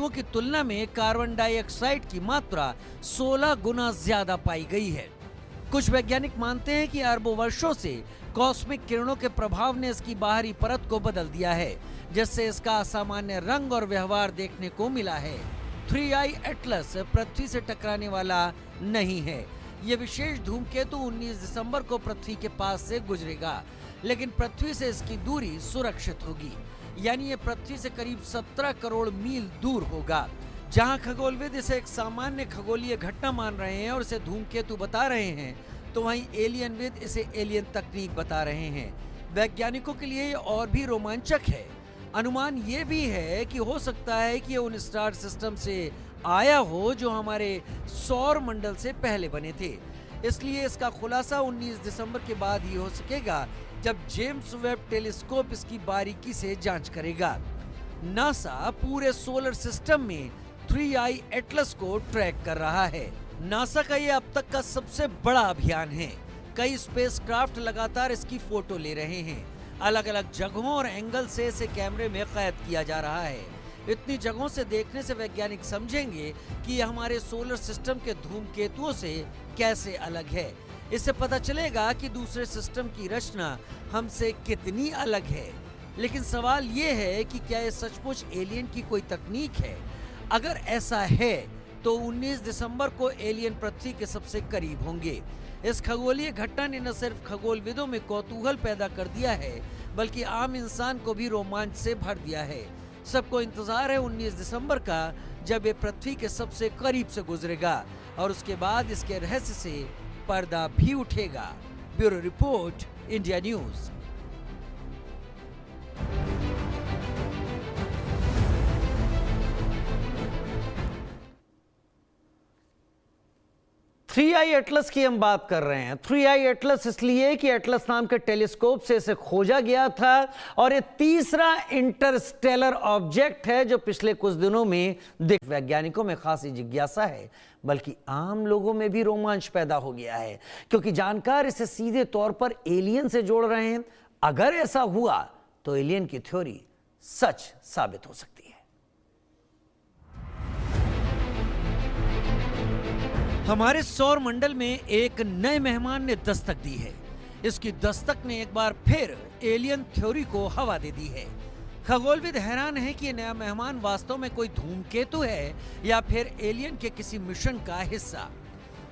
धुएं की तुलना में कार्बन डाइऑक्साइड की मात्रा 16 गुना ज्यादा पाई गई है। कुछ वैज्ञानिक मानते हैं कि अरबों वर्षों से कॉस्मिक किरणों के प्रभाव ने इसकी बाहरी परत को बदल दिया है, जिससे इसका असामान्य रंग और व्यवहार देखने को मिला है। 3I एटलस पृथ्वी से टकराने वाला नहीं है। ये विशेष धूमकेतु 19 दिसंबर को पृथ्वी के पास से गुजरेगा, लेकिन पृथ्वी से इसकी दूरी सुरक्षित होगी, यानी ये पृथ्वी से करीब 17 करोड़ मील दूर होगा। जहां खगोलविद इसे एक सामान्य खगोलीय घटना मान रहे हैं और इसे धूमकेतु बता रहे हैं, तो वहीं एलियनविद इसे एलियन तकनीक बता रहे हैं। वैज्ञानिकों के लिए ये और भी रोमांचक है। अनुमान ये भी है कि हो सकता है कि ये उन स्टार सिस्टम से आया हो जो हमारे सौर मंडल से पहले बने थे। इसलिए इसका खुलासा 19 दिसंबर के बाद ही हो सकेगा, जब जेम्स वेब टेलीस्कोप इसकी बारीकी से जांच करेगा। नासा पूरे सोलर सिस्टम में 3I एटलस को ट्रैक कर रहा है। नासा का ये अब तक का सबसे बड़ा अभियान है। कई स्पेसक्राफ्ट लगातार इसकी फोटो ले रहे हैं। अलग अलग जगहों और एंगल से इसे कैमरे में कैद किया जा रहा है। इतनी जगहों से देखने से वैज्ञानिक समझेंगे कि ये हमारे सोलर सिस्टम के धूमकेतुओं से कैसे अलग है। इससे पता चलेगा कि दूसरे सिस्टम की रचना हमसे कितनी अलग है। लेकिन सवाल ये है कि क्या ये सचमुच एलियन की कोई तकनीक है? अगर ऐसा है तो 19 दिसंबर को एलियन पृथ्वी के सबसे करीब होंगे। इस खगोलीय घटना ने न सिर्फ खगोलविदों में कौतूहल पैदा कर दिया है, बल्कि आम इंसान को भी रोमांच से भर दिया है। सबको इंतजार है 19 दिसंबर का, जब ये पृथ्वी के सबसे करीब से गुजरेगा और उसके बाद इसके रहस्य से पर्दा भी उठेगा। Bureau report, India news. 3I Atlas की हम बात कर रहे हैं। 3I एटलस इसलिए कि एटलस नाम के टेलीस्कोप से इसे खोजा गया था और ये तीसरा इंटरस्टेलर ऑब्जेक्ट है जो पिछले कुछ दिनों में वैज्ञानिकों में खासी जिज्ञासा है, बल्कि आम लोगों में भी रोमांच पैदा हो गया है, क्योंकि जानकार इसे सीधे तौर पर एलियन से जोड़ रहे हैं। अगर ऐसा हुआ तो एलियन की थ्योरी सच साबित हो सकती है। हमारे सौर मंडल में एक नए मेहमान ने दस्तक दी है। इसकी दस्तक ने एक बार फिर एलियन थ्योरी को हवा दे दी है। खगोलविद हैरान है कि ये नया मेहमान वास्तव में कोई धूमकेतु है या फिर एलियन के किसी मिशन का हिस्सा।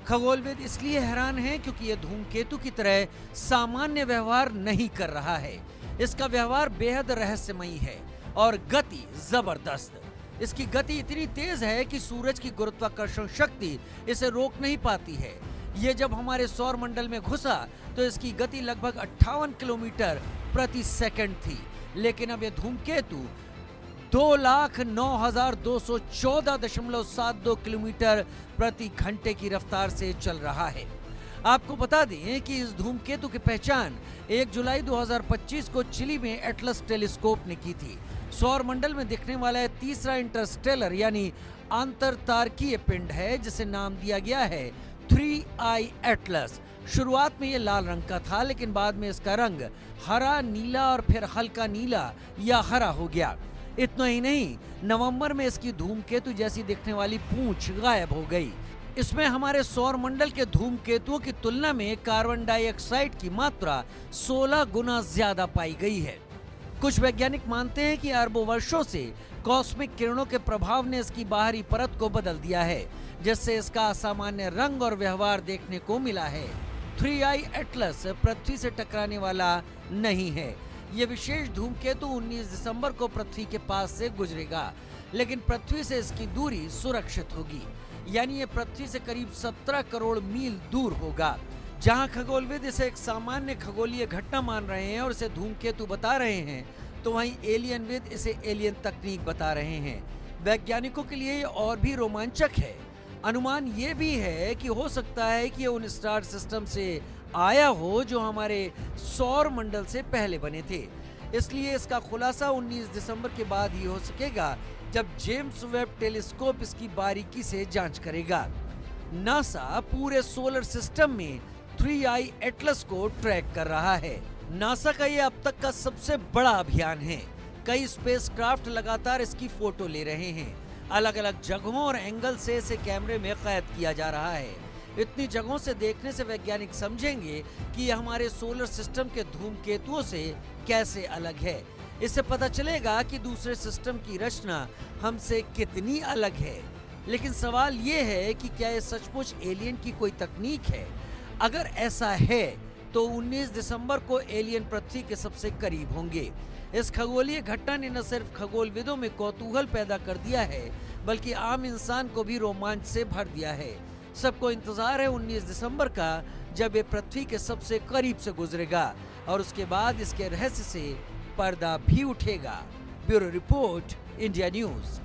खगोलविद इसलिए हैरान है क्योंकि ये धूमकेतु की तरह सामान्य व्यवहार नहीं कर रहा है। इसका व्यवहार बेहद रहस्यमयी है और गति जबरदस्त। इसकी गति इतनी तेज है कि सूरज की गुरुत्वाकर्षण शक्ति इसे रोक नहीं पाती है। ये जब हमारे सौर मंडल में घुसा तो इसकी गति लगभग 58 किलोमीटर प्रति सेकंड थी, लेकिन अब ये धूमकेतु 2,09,214.72 किलोमीटर प्रति घंटे की रफ्तार से चल रहा है। आपको बता दें कि इस धूमकेतु की पहचान 1 जुलाई 2025 को चिली में एटलस टेलीस्कोप ने की थी। सौर मंडल में दिखने वाला है तीसरा इंटरस्टेलर यानी अंतरतारकीय पिंड है, जिसे नाम दिया गया है 3I एटलस। शुरुआत में ये लाल रंग का था, लेकिन बाद में इसका रंग हरा, नीला और फिर हल्का नीला या हरा हो गया। इतना ही नहीं, नवंबर में इसकी धूमकेतु जैसी दिखने वाली पूंछ गायब हो गई। इसमें हमारे सौर मंडल के धूमकेतुओं की तुलना में कार्बन डाइऑक्साइड की मात्रा 16 गुना ज्यादा पाई गई है। कुछ वैज्ञानिक मानते हैं कि अरबों वर्षों से कॉस्मिक किरणों के प्रभाव ने इसकी बाहरी परत को बदल दिया है, जिससे इसका असामान्य रंग और व्यवहार देखने को मिला है। 3I एटलस पृथ्वी से टकराने वाला नहीं है। ये विशेष धूमकेतु 19 दिसंबर को पृथ्वी के पास से गुजरेगा, लेकिन पृथ्वी से इसकी दूरी सुरक्षित होगी, यानी ये पृथ्वी से करीब 17 करोड़ मील दूर होगा। जहां खगोलविद इसे एक सामान्य खगोलीय घटना मान रहे हैं और इसे धूमकेतु बता रहे हैं, तो वहीं एलियनविद इसे एलियन तकनीक बता रहे हैं। वैज्ञानिकों के लिए ये और भी रोमांचक है। अनुमान ये भी है कि हो सकता है कि ये उन स्टार सिस्टम से आया हो जो हमारे सौर मंडल से पहले बने थे। इसलिए इसका खुलासा 19 दिसंबर के बाद ही हो सकेगा, जब जेम्स वेब टेलीस्कोप इसकी बारीकी से जांच करेगा। नासा पूरे सोलर सिस्टम में 3I एटलस को ट्रैक कर रहा है। नासा का ये अब तक का सबसे बड़ा अभियान है। कई स्पेसक्राफ्ट लगातार इसकी फोटो ले रहे हैं। अलग अलग जगहों और एंगल से इसे कैमरे में कैद किया जा रहा है। इतनी जगहों से देखने से वैज्ञानिक समझेंगे कि ये हमारे सोलर सिस्टम के धूमकेतुओं से कैसे अलग है। इससे पता चलेगा कि दूसरे सिस्टम की रचना हमसे कितनी अलग है। लेकिन सवाल ये है कि क्या ये सचमुच एलियन की कोई तकनीक है? अगर ऐसा है तो 19 दिसंबर को एलियन पृथ्वी के सबसे करीब होंगे। इस खगोलीय घटना ने न सिर्फ खगोलविदों में कौतूहल पैदा कर दिया है, बल्कि आम इंसान को भी रोमांच से भर दिया है। सबको इंतजार है 19 दिसंबर का, जब ये पृथ्वी के सबसे करीब से गुजरेगा और उसके बाद इसके रहस्य से पर्दा भी उठेगा। Bureau report, India news.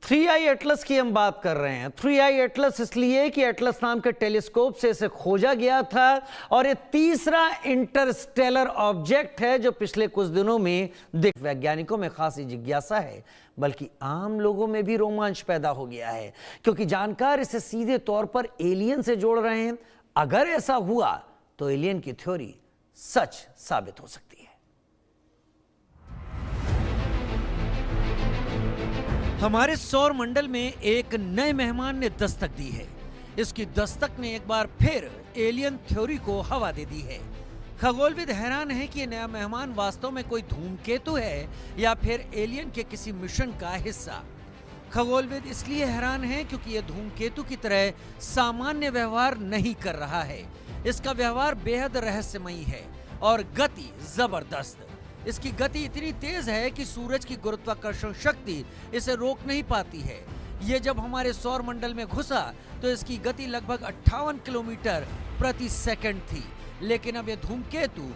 3i Atlas की हम बात कर रहे हैं। 3i एटलस इसलिए कि एटलस नाम के टेलीस्कोप से इसे खोजा गया था और ये तीसरा इंटरस्टेलर ऑब्जेक्ट है जो पिछले कुछ दिनों में वैज्ञानिकों में खासी जिज्ञासा है, बल्कि आम लोगों में भी रोमांच पैदा हो गया है, क्योंकि जानकार इसे सीधे तौर पर एलियन से जोड़ रहे हैं। अगर ऐसा हुआ तो एलियन की थ्योरी सच साबित हो सकती है। हमारे सौर मंडल में एक नए मेहमान ने दस्तक दी है। इसकी दस्तक ने एक बार फिर एलियन थ्योरी को हवा दे दी है। खगोलविद हैरान है कि यह नया मेहमान वास्तव में कोई धूमकेतु है या फिर एलियन के किसी मिशन का हिस्सा। खगोलविद इसलिए हैरान है क्योंकि यह धूमकेतु की तरह सामान्य व्यवहार नहीं कर रहा है। इसका व्यवहार बेहद रहस्यमयी है और गति जबरदस्त। इसकी गति इतनी तेज है कि सूरज की गुरुत्वाकर्षण शक्ति इसे रोक नहीं पाती है। ये जब हमारे सौर मंडल में घुसा तो इसकी गति लगभग 58 किलोमीटर प्रति सेकंड थी, लेकिन अब यह धूमकेतु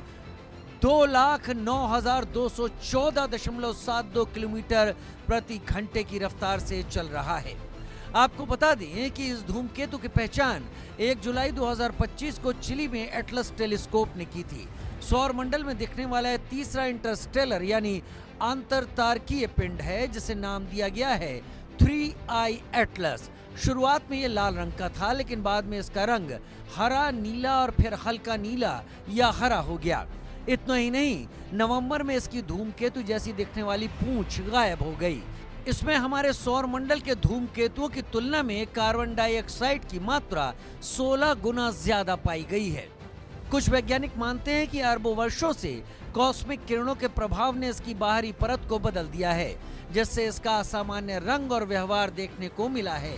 2,09,214.72 किलोमीटर प्रति घंटे की रफ्तार से चल रहा है। आपको बता दें कि इस धूमकेतु की पहचान 1 जुलाई 2025 को चिली में एटलस टेलीस्कोप ने की थी। सौर मंडल में दिखने वाला है तीसरा इंटरस्टेलर यानी अंतरतारकीय पिंड है, जिसे नाम दिया गया है 3i एटलस। शुरुआत में ये लाल रंग का था, लेकिन बाद में इसका रंग हरा, नीला और फिर हल्का नीला या हरा हो गया। इतना ही नहीं, नवंबर में इसकी धूमकेतु जैसी दिखने वाली पूंछ गायब हो गई। इसमें हमारे सौर मंडल के धूमकेतुओं की तुलना में कार्बन डाइऑक्साइड की मात्रा 16 गुना ज्यादा पाई गई है। कुछ वैज्ञानिक मानते हैं कि अरबों वर्षों से कॉस्मिक किरणों के प्रभाव ने इसकी बाहरी परत को बदल दिया है, जिससे इसका असामान्य रंग और व्यवहार देखने को मिला है।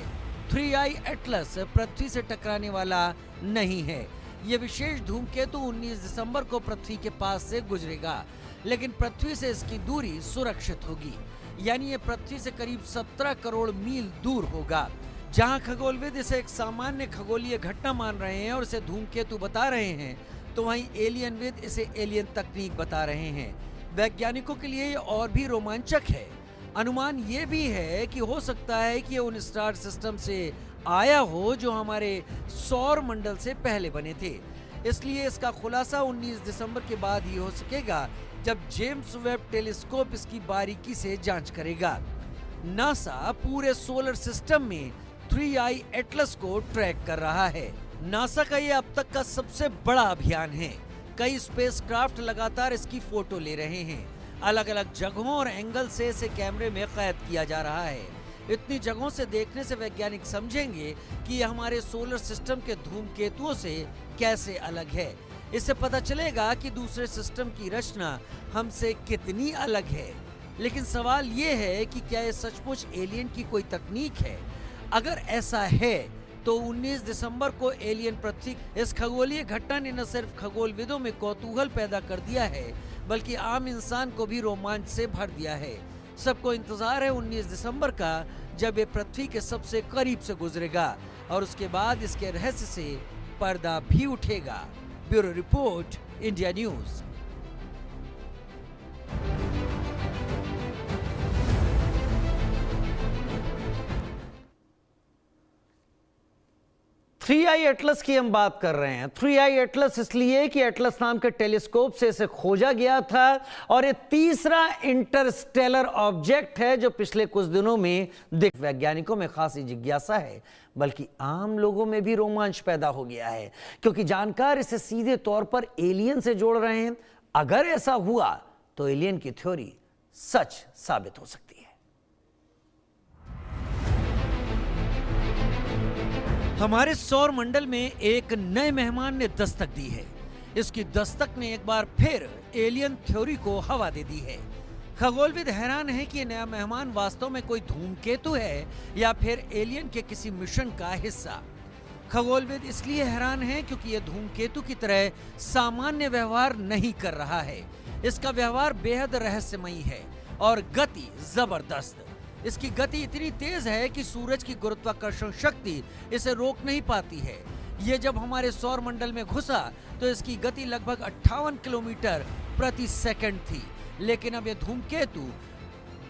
3i एटलस पृथ्वी से टकराने वाला नहीं है। यह विशेष धूमकेतु 19 दिसंबर को पृथ्वी के पास से गुजरेगा, लेकिन पृथ्वी से इसकी दूरी सुरक्षित होगी, यानी ये पृथ्वी से करीब 17 करोड़ मील दूर होगा। जहां खगोलविद इसे एक सामान्य खगोलीय घटना मान रहे हैं और इसे धूमकेतु बता रहे हैं, तो वहीं एलियनविद इसे एलियन तकनीक बता रहे हैं। वैज्ञानिकों के लिए ये और भी रोमांचक है। अनुमान ये भी है कि हो सकता है कि ये उन स्टार सिस्टम से आया हो जो हमारे सौर मंडल से पहले बने थे। इसलिए इसका खुलासा 19 दिसंबर के बाद ही हो सकेगा, जब जेम्स वेब टेलीस्कोप इसकी बारीकी से जांच करेगा। नासा पूरे सोलर सिस्टम में 3i एटलस को ट्रैक कर रहा है। नासा का ये अब तक का सबसे बड़ा अभियान है। कई स्पेसक्राफ्ट लगातार इसकी फोटो ले रहे हैं। अलग अलग जगहों और एंगल से इसे कैमरे में कैद किया जा रहा है। इतनी जगहों से देखने से वैज्ञानिक समझेंगे कि यह हमारे सोलर सिस्टम के धूमकेतुओं से कैसे अलग है। इससे पता चलेगा कि दूसरे सिस्टम की रचना हमसे कितनी अलग है। लेकिन सवाल ये है कि क्या ये सचमुच एलियन की कोई तकनीक है? अगर ऐसा है तो 19 दिसंबर को एलियन पृथ्वी इस खगोलीय घटना ने न सिर्फ खगोलविदों में कौतूहल पैदा कर दिया है, बल्कि आम इंसान को भी रोमांच से भर दिया है। सबको इंतजार है 19 दिसंबर का, जब ये पृथ्वी के सबसे करीब से गुजरेगा और उसके बाद इसके रहस्य से पर्दा भी उठेगा। Bureau report, India news. 3i Atlas की हम बात कर रहे हैं। 3i एटलस इसलिए कि एटलस नाम के टेलीस्कोप से इसे खोजा गया था और ये तीसरा इंटरस्टेलर ऑब्जेक्ट है जो पिछले कुछ दिनों में वैज्ञानिकों में खासी जिज्ञासा है, बल्कि आम लोगों में भी रोमांच पैदा हो गया है, क्योंकि जानकार इसे सीधे तौर पर एलियन से जोड़ रहे हैं। अगर ऐसा हुआ तो एलियन की थ्योरी सच साबित हो सकती है। हमारे सौर मंडल में एक नए मेहमान ने दस्तक दी है। इसकी दस्तक ने एक बार फिर एलियन थ्योरी को हवा दे दी है। खगोलविद हैरान है कि यह नया मेहमान वास्तव में कोई धूमकेतु है या फिर एलियन के किसी मिशन का हिस्सा। खगोलविद इसलिए हैरान है क्योंकि यह धूमकेतु की तरह सामान्य व्यवहार नहीं कर रहा है। इसका व्यवहार बेहद रहस्यमयी है और गति जबरदस्त। इसकी गति इतनी तेज है कि सूरज की गुरुत्वाकर्षण शक्ति इसे रोक नहीं पाती है। ये जब हमारे सौर मंडल में घुसा तो इसकी गति लगभग 58 किलोमीटर प्रति सेकंड थी, लेकिन अब यह धूमकेतु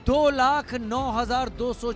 2,09,224